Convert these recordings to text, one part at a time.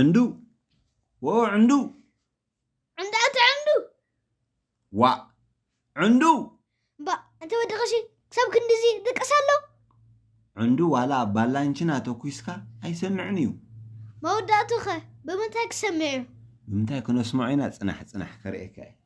عندو عندو عنده وا عندو با انت ودغشي سبك اندزي دقسالو عندو ولا بالانچنا توكيسكا اي سمعنيو موداتوخ بمنتاك سمعو بمنتاك نسمعينا صنح كريك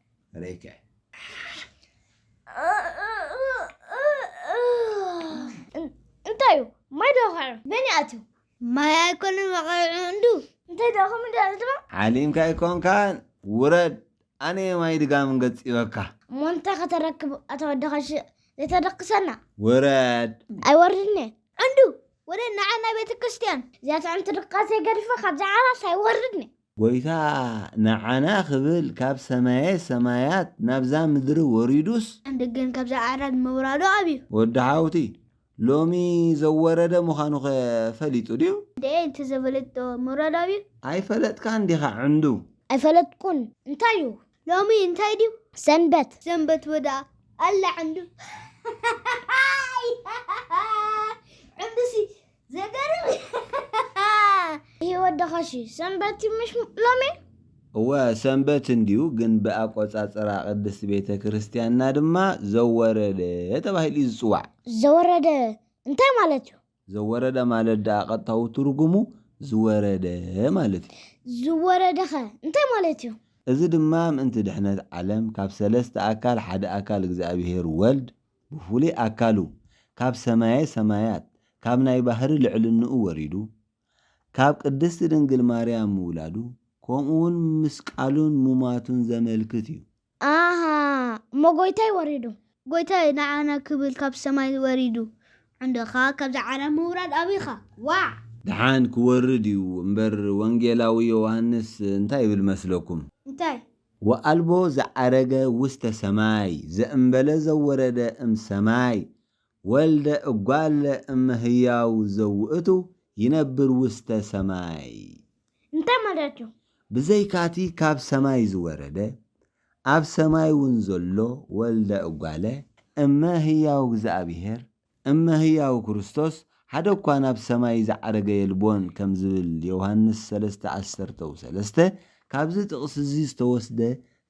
انتايو ما يدوخر بنياتو ما يكون عنده انت داخل من دالتما عليم كايكون كان ورد انا ما يدغام غص يوكا مونتا كتركب اتودخش لتدقسنا ورد اي وردني عنده ورنا عنا بيت كريستيان زيات عن ترقاسي قرفه خبز عراس اي وردني ويتا نعنا خبل كاب سمايات نبزا مدر وريدوس عندكن كبز عراد مورادو ابي ودعاوتي لومي زورد مخانو فليتو ديو دي انت زبلت مورادو ابي اي فلت كان ديخا عنده اي فلت كون انتايو لومي انتاي ديو سنبت ودا الا عنده عندسي زغرم هي ودخشي سنبتي مش لومي هو سنبت انديو جن بأقوصاصرا قدس بيت كريستياننا دما زورد تباهيل يصواع زورد انتي مالتو زورد مالت دا قطاو ترغمو زورد مالتي زورد خ انتي مالتو እዚ ድማ ምእንቲ ድሕነት ዓለም ካብ ሰለስተ ኣካል ሓደ ኣካል እግዚአብሔር ወልድ ብፍሉይ ኣካሉ ካብ ሰማያት ካብ ናይ ባህሪ ልዕልንኡ ወሪዱ ካብ ቅድስቲ ድንግል ማርያም ምውላዱ ከምኡውን ምስቃሉን ሙማቱን ዘመልክት እዩ አሃ ሞጎይታይ ወሪዱ ጎይታይ ንዓና ክብል ካብ ሰማይ ወሪዱ عندك ካብ ዓለም ምውራድ አቢኻ ዋ ድሓን ክወርድ እዩ እምበር ወንጌላዊ ዮሐንስ እንታይ ይብል መስለኩም እንታይ ወአልቦ ዘዓረገ ውስተ ሰማይ ዘእምበለ ዘወረደ ሰማይ ወልደ እጓለ እምህያው ዘውእቱ ይነብር ውስተ ሰማይ እንታይ ማለት ነው ብዘይካቲ ካብ ሰማይ ዝወረደ ኣብ ሰማይ ውን ዘሎ ወልደ እጓለ እምህያው እግዚአብሔር እምህያው ክርስቶስ ሓደ እኳ ናብ ሰማይ ዝዓረገ የልቦን ከም ዝብል ዮሐንስ 3:13 ካብዚ ጥቕስ እዚ ዝተወስደ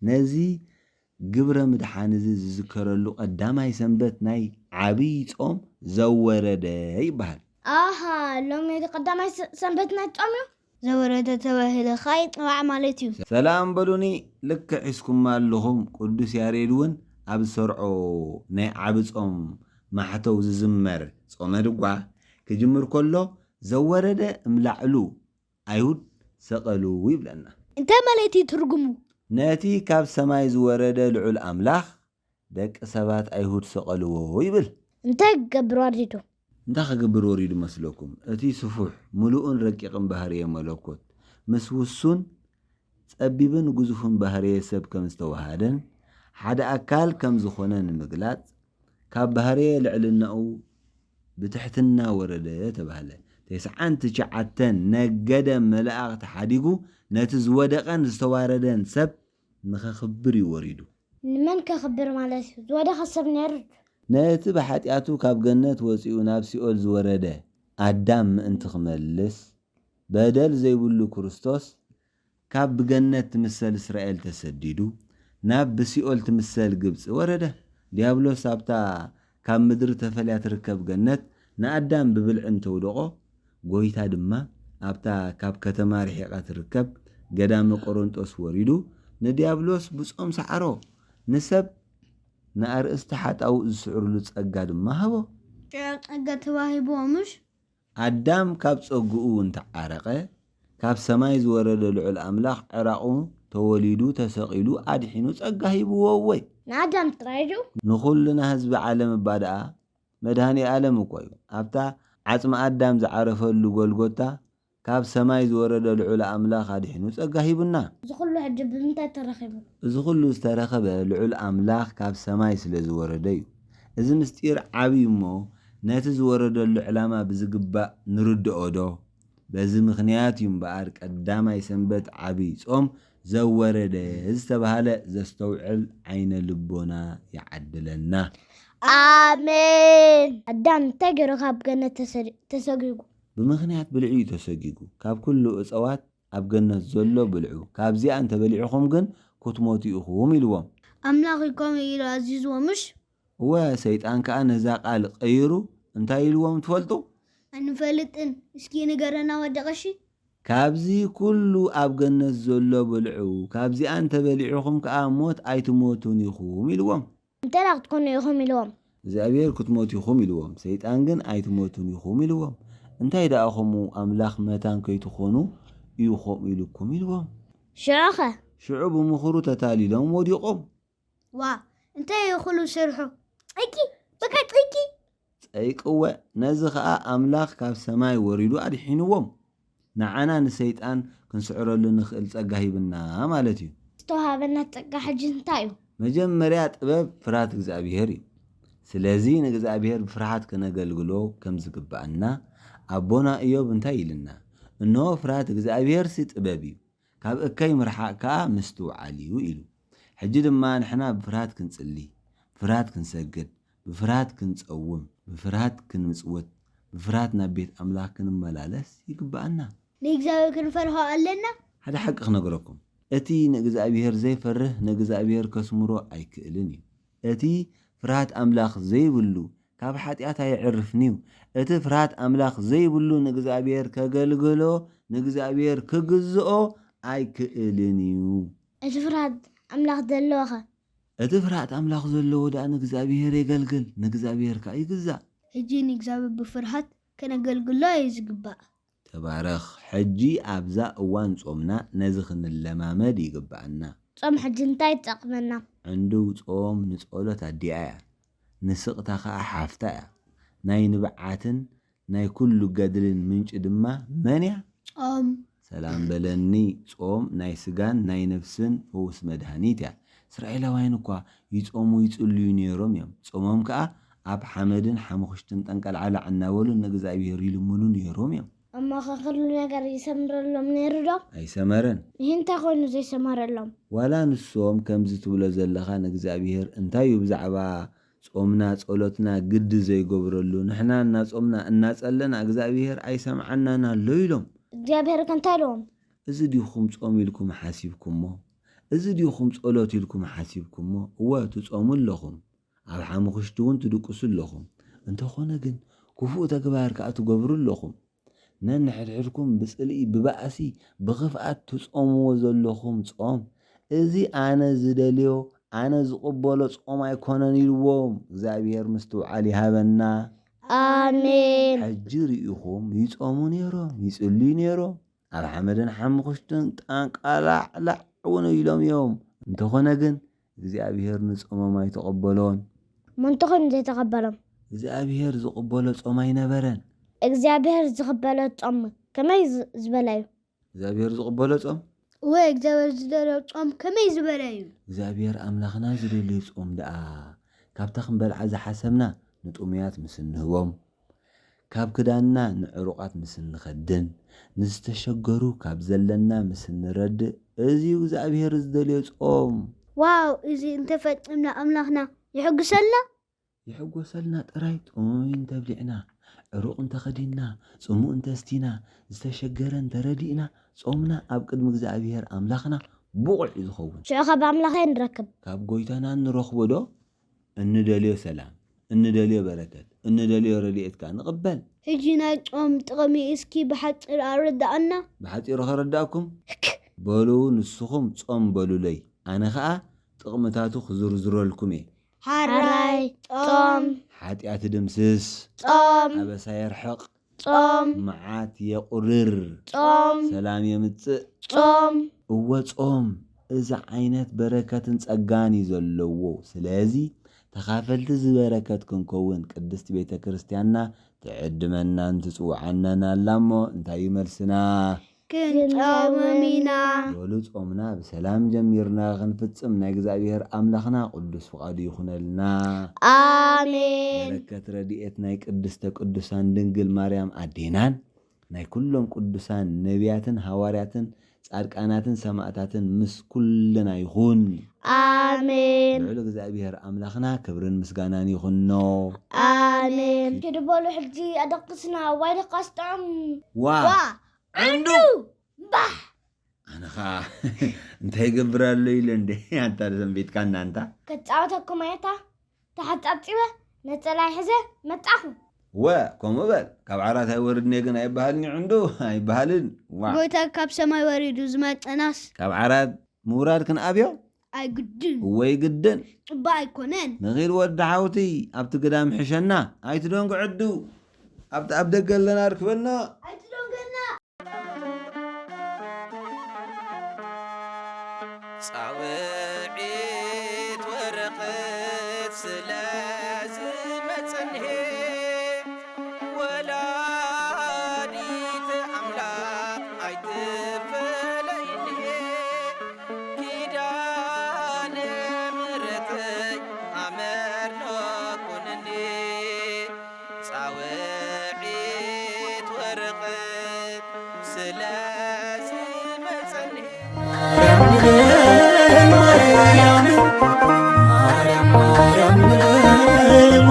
ነዚ ግብረ ምድሓን እዚ ዝዝከረሉ ቀዳማይ ሰንበት ናይ ዓብይ ጾም ዘወረደ ይበሃል አሃ ሎሚ ቀዳማይ ሰንበት ናይ ጾም ዘወረደ ተባሂለ ኻይ ጥዋዕ ማለት እዩ ሰላም በሉኒ ልክ ሒስኩም ኣለኹም ቅዱስ ያሬድ ውን ኣብ ሰርዖ ናይ ዓብይ ጾም ማሕተው ዝዝመር ጾመ ድጓ ክጅምር ከሎ ዘወረደ እምላዕሉ አይሁድ ሰቀሉ ይብለና እንታይ ማለት ትርጉሙ ነቲ ካብ ሰማይ ዝወረደ ልዑል አምላኽ ደቂ ሰባት አይሁድ ሰቀልዎ ይብል እንታይ ገብር ወሪዱ እንታይ ክገብር ወሪዱ መስለኩም እቲ ስፉሕ ሙሉእን ረቂቕን ባህርየ መለኮት ምስ ውሱን ጸቢብን ግዙፍን ባህርየ ሰብ ከም ዝተዋሃደን ሓደ ኣካል ከም ዝኾነ ንምግላጽ ካብ ባህርየ ልዕልናኡ ብትሕትና ወረደ ተባህለ ተስዓንት ሸዓተን ነገደ መላእክት ሓዲጉ ነቲ ዝወደቀን ዝተዋረደን ሰብ ንኸኽብር ይወሪዱ ንመን ከኽብር ማለት ዝወደቀ ሰብ ነርድ ነቲ በኃጢአቱ ካብ ገነት ወፂኡ ናብ ሲኦል ዝወረደ አዳም ምእንቲ ክመልስ በደል ዘይብሉ ክርስቶስ ካብ ብገነት ትምሰል እስራኤል ተሰዲዱ ናብ ብሲኦል ትምሰል ግብፅ ወረደ ዲያብሎስ ኣብታ ካብ ምድሪ ተፈልያ ትርከብ ገነት ንአዳም ብብልዕን ተውደቆ ጎይታ ድማ ኣብታ ካብ ከተማ ርሒቃ ትርከብ ገዳመ ቆሮንጦስ ወሪዱ ንዲያብሎስ ብጾም ሰዓሮ ንሰብ ንአርእስተ ሓጣው ዝስዕርሉ ጸጋ ድማ ሃቦ ጸጋ ተዋሂቦ ምሽ አዳም ካብ ጸጉኡ እንተዓረቀ ካብ ሰማይ ዝወረደ ልዑል አምላኽ ዕራቁ ተወሊዱ ተሰቂሉ አድሒኑ ጸጋ ሂብዎ ወይ ንአዳም ጥራይዱ ንኹልና ህዝቢ ዓለም ባዳአ መድሃኒ ዓለም እኮ እዩ ኣብታ ዓጽሚ አዳም ዝዓረፈሉ ጎልጎታ ካብ ሰማይ ዝወረደ ልዑል አምላኽ አድሒኑ ጸጋ ሂቡና ዝኹሉ ሕጂ ብምንታይ ተረኺቡ ዝኹሉ ዝተረኸበ ልዑል አምላኽ ካብ ሰማይ ስለ ዝወረደ እዩ እዚ ምስጢር ዓብይ እሞ ነቲ ዝወረደሉ ዕላማ ብዝግባእ ንርድኦ ዶ በዚ ምኽንያት እዩ እምበኣር ቀዳማይ ሰንበት ዓብይ ጾም ዘወረደ ዝተባሃለ ዘስተውዕል ዓይነ ልቦና ይዓድለና አሜን አዳም እንታይ ገይሩ ካብ ገነት ተሰጊጉ ብምኽንያት ብልዕዩ ተሰጊጉ ካብ ኩሉ እፀዋት ኣብ ገነት ዘሎ ብልዑ ካብዚኣ እንተበሊዕኹም ግን ክትሞቱ ኢኹም ኢልዎም ኣምላኽ ኢኮም ኢሉ ኣዚዝዎምሽ ወሰይጣን ከዓ ነዛ ቃል ቀይሩ እንታይ ኢልዎም ትፈልጡ አንፈልጥን እስኪ ንገረና ወደቀሺ ካብዚ ኩሉ ኣብ ገነት ዘሎ ብልዑ ካብዚኣ እንተበሊዕኹም ከዓ ሞት ኣይትሞቱን ኢኹም ኢልዎም እንታይ ክትኮኑ ኢኹም ኢልዎም እግዚአብሔር ክትሞቱ ኢኹም ኢልዎም ሰይጣን ግን ኣይትሞቱን ኢኹም ኢልዎም እንታይ ደኣኹሙ ኣምላኽ መታን ከይትኾኑ ኢኹም ኢልኩም ኢልዎም ሽዑኸ ሽዑ ብምኽሩ ተታሊሎም ወዲቖም ዋ እንታይ ይኹሉ ስርሑ ፀይቂ በቃ ፀይቂ ፀይቅወ ነዚ ከዓ ኣምላኽ ካብ ሰማይ ወሪዱ ኣድሒንዎም ንዓና ንሰይጣን ክንስዕረሉ ንኽእል ፀጋ ሂብና ማለት እዩ ዝተዋሃበና ፀጋ ሕጂ እንታይ እዩ መጀመርያ ጥበብ ፍርሃት እግዚአብሔር እዩ ስለዚ ንእግዚአብሔር ብፍርሃት ከነገልግሎ ከም ዝግባአና ኣቦና ኢዮብ እንታይ ኢልና እነሆ ፍርሃት እግዚአብሔር ሲ ጥበብ እዩ ካብ እከይ ምርሓቅ ከዓ ምስትውዓል እዩ ኢሉ ሕጂ ድማ ንሕና ብፍርሃት ክንጽሊ ብፍርሃት ክንሰግድ ብፍርሃት ክንጸውም ብፍርሃት ክንምጽወት ብፍርሃት ናብ ቤት ኣምላኽ ክንመላለስ ይግባአና ንእግዚአብሔር ክንፈርሖ ኣለና ሓደ ሓቂ ክነግረኩም እቲ ንእግዚአብሔር ዘይፈርህ ንእግዚአብሔር ከስምሮ ኣይክእልን እዩ እቲ ፍርሃት ኣምላኽ ዘይብሉ ካብ ሓጢአት ኣይዕርፍን እዩ እቲ ፍርሃት ኣምላኽ ዘይብሉ ንእግዚአብሔር ከገልግሎ ንእግዚአብሔር ክግዝኦ ኣይክእልን እዩ እቲ ፍርሃት ኣምላኽ ዘለዎኸ እቲ ፍርሃት ኣምላኽ ዘለዎ ዳ ንእግዚአብሔር የገልግል ንእግዚአብሔር ከዓ ይግዛእ ሕጂ ንእግዚአብሔር ብፍርሃት ከነገልግሎ እዩ ዝግባእ ተባረኽ ሕጂ ኣብዛ እዋን ጾምና ነዚ ክንለማመድ ይግባአና ጾም ሕጂ እንታይ ይጠቕመና ዕንዱ ጾም ንጸሎት ኣዲኣ እያ ንስቕታ ከዓ ሓፍታ እያ ናይ ንብዓትን ናይ ኩሉ ገድልን ምንጭ ድማ መን እያ ጾም ሰላም በለኒ ጾም ናይ ስጋን ናይ ነፍስን ፈውስ መድሃኒት እያ እስራኤላውያን እኳ ይጾሙ ይጽልዩ ነይሮም እዮም ጾሞም ከዓ ኣብ ሓመድን ሓሙኽሽትን ጠንቀልዓላ እናበሉ ንእግዚአብሔር ይልምኑ ነይሮም እዮም እሞ ከኽሉ ነገር ይሰምረሎም ነይሩ ዶ ኣይሰመረን እንታይ ኮይኑ ዘይሰመረሎም ዋላ ንሶም ከምዚ ትብሎ ዘለኻ ንእግዚአብሔር እንታይ እዩ ብዛዕባ ጾምና ጸሎትና ግዲ ዘይገብረሉ ንሕና እናጾምና እናጸለና እግዚአብሔር ኣይሰምዓናን ኣሎ ኢሎም እግዚአብሔር እንታይ ኢሎም እዚ ዲኹም ጾም ኢልኩም ሓሲብኩሞ እዚ ዲኹም ጸሎት ኢልኩም ሓሲብኩሞ እወ ትጾሙ ኣለኹም ኣብ ሓሙኽሽቲ እውን ትድቅሱ ኣለኹም እንተኾነ ግን ክፉእ ተግባር ከዓ ትገብሩ ኣለኹም ነንሕድሕድኩም ብጽልኢ ብባእሲ ብኽፍኣት ትጾምዎ ዘለኹም ጾም እዚ ኣነ ዝደልዮ ኣነ ዝቕበሎ ጾም ኣይኮነን ኢልዎም እግዚአብሔር ምስትውዓል ይሃበና ኣሜን ሕጂ ርኢኹም ይጾሙ ነይሮም ይጽልዩ ነይሮም ኣብ ሓመድን ሓሙኽሽትን ጠንቀላዕላዕ እውን ኢሎም እዮም እንተኾነ ግን እግዚአብሔር ንጾሞም ኣይተቐበሎን መንተኾን ዘይተቐበሎም እግዚአብሔር ዝቕበሎ ጾም ኣይነበረን እግዚአብሔር ዝቕበሎ ጾም ከመይ ዝበለ እዩ እግዚአብሔር ዝቕበሎ ጾም ወይ እግዚአብሔር ዝደልዮ ጾም ከመይ ዝበለ እዩ እግዚአብሔር ኣምላኽና ዝደልዮ ጾም ደኣ ካብታ ክንበልዓ ዝሓሰብና ንጡምያት ምስ እንህቦም ካብ ክዳንና ንዕሩቓት ምስ እንኸድን ንዝተሸገሩ ካብ ዘለና ምስ እንረድእ እዚ እግዚአብሔር ዝደልዮ ጾም ዋው እዚ እንተፈፂምና ኣምላኽና ይሕጎሰልና ጥራይ ጡሙይ እንተብሊዕና ዕሩቕ እንተኸዲና ጽሙእ እንተስቲና ዝተሸገረ እንተረዲእና ጾምና ኣብ ቅድሚ እግዚአብሔር ኣምላኽና ብቑዕ እዩ ዝኸውን ሽዑ ካብ ኣምላኽይ ንረክብ ካብ ጎይታና እንረኽቦ ዶ እንደልዮ ሰላም እንደልዮ በረከት እንደልዮ ረድኤትካ ንቕበል ሕጂ ናይ ጾም ጥቕሚ እስኪ ብሓፂር ኣረዳእና ብሓፂሩ ኸረዳእኩም በሉ ንስኹም ጾም በሉለይ ኣነ ከዓ ጥቕምታቱ ክዝርዝረልኩም እየ ሓራይ ጾም ሓጢአት ድምስስ ጾም ኣበሳ የርሕቕ ጾም መዓት የቁርር ጾም ሰላም የምጽእ ጾም እወ ጾም እዚ ዓይነት በረከትን ጸጋን እዩ ዘለዎ ስለዚ ተኻፈልቲ ዝበረከት ክንከውን ቅድስቲ ቤተ ክርስቲያንና ትዕድመና እንትጽውዓናና ኣላሞ እንታይ መልስና ክንጾም ኢና በሉ ጾምና ብሰላም ጀሚርና ክንፍጽም ናይ እግዚአብሔር ኣምላኽና ቅዱስ ፍቓዱ ይኹነልና ኣሜን በረከት ረድኤት ናይ ቅድስተ ቅዱሳን ድንግል ማርያም ኣዴናን ናይ ኩሎም ቅዱሳን ነቢያትን ሃዋርያትን ጻድቃናትን ሰማዕታትን ምስ ኩልና ይኹን ኣሜን ልዑል እግዚአብሔር ኣምላኽና ክብርን ምስጋናን ይኹኖ ኣሜን ክድበሉ ሕጂ ኣደቅስና ዋይ ደቃስጥዖም ዋ ዕንዱ ባህ أنا እንታይ ይገብራሉ ኢለ እንዴ አንተ ዘንቤትካ እናንተ ከጻወተኩም አይታ ተሐጣጥበ ነጠላይ ሕዘ መጣኹ ከምኡ በል ካብ ዓራት ኣይወርድኒ ግን ኣይበሃልኒ ዕንዱ ኣይበሃልን ጎይታ ካብ ሰማይ ወሪዱ ዝመጠናስ ካብ ዓራት ምውራድ ክንኣብዮ ኣይግድን ወይ ግድን ጽባ ኣይኮነን ንኺል ወዲ ሓውቲ ኣብቲ ገዳም ሕሸና ኣይትደንግዕዱ ኣብቲ ኣብ ደገ ኣለና ርክበና ኣይትደንገና ጻውዒት ወረቐት ስለዝመጸንሄ ወላዲት ኣምላኽ ኣይትፈለይንሄ ኪዳነ ምሕረተይ ኣመርኖ ኩነኒ ጻውዒት ወረቐት ስለዝመጸንሄ Maryam, Maryam, Maryam, Maryam, Maryam,